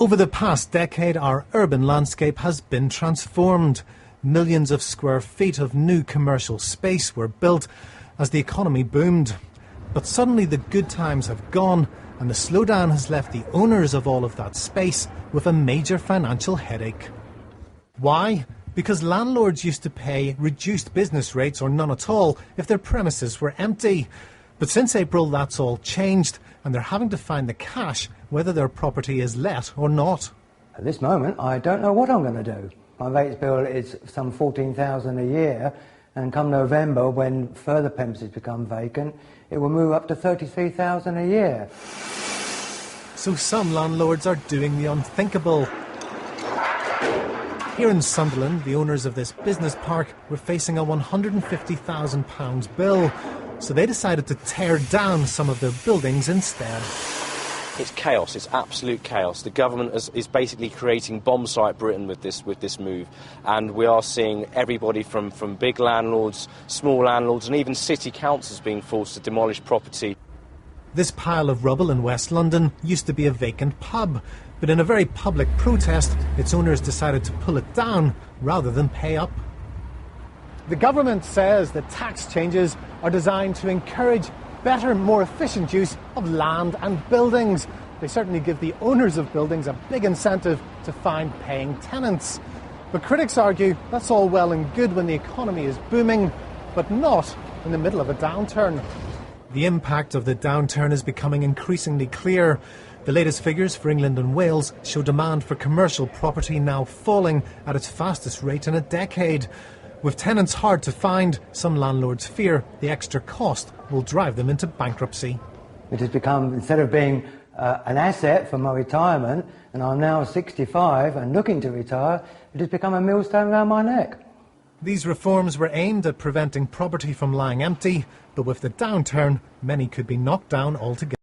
Over the past decade, our urban landscape has been transformed. Millions of square feet of new commercial space were built as the economy boomed. But suddenly the good times have gone, and the slowdown has left the owners of all of that space with a major financial headache. Why? Because landlords used to pay reduced business rates or none at all if their premises were empty. But since April, that's all changed, and they're having to find the cash whether their property is let or not. At this moment, I don't know what I'm going to do. My rates bill is some $14,000 a year, and come November, when further premises become vacant, it will move up to $33,000 a year. So some landlords are doing the unthinkable. Here in Sunderland, the owners of this business park were facing a £150,000 bill, so they decided to tear down some of their buildings instead. It's chaos, it's absolute chaos. The government is basically creating bomb site Britain with this move, and we are seeing everybody from big landlords, small landlords, and even city councils being forced to demolish property. This pile of rubble in West London used to be a vacant pub, but in a very public protest, its owners decided to pull it down rather than pay up. The government says the tax changes are designed to encourage better, more efficient use of land and buildings. They certainly give the owners of buildings a big incentive to find paying tenants. But critics argue that's all well and good when the economy is booming, but not in the middle of a downturn. The impact of the downturn is becoming increasingly clear. The latest figures for England and Wales show demand for commercial property now falling at its fastest rate in a decade. With tenants hard to find, some landlords fear the extra cost will drive them into bankruptcy. It has become, instead of being an asset for my retirement, and I'm now 65 and looking to retire, it has become a millstone around my neck. These reforms were aimed at preventing property from lying empty, but with the downturn, many could be knocked down altogether.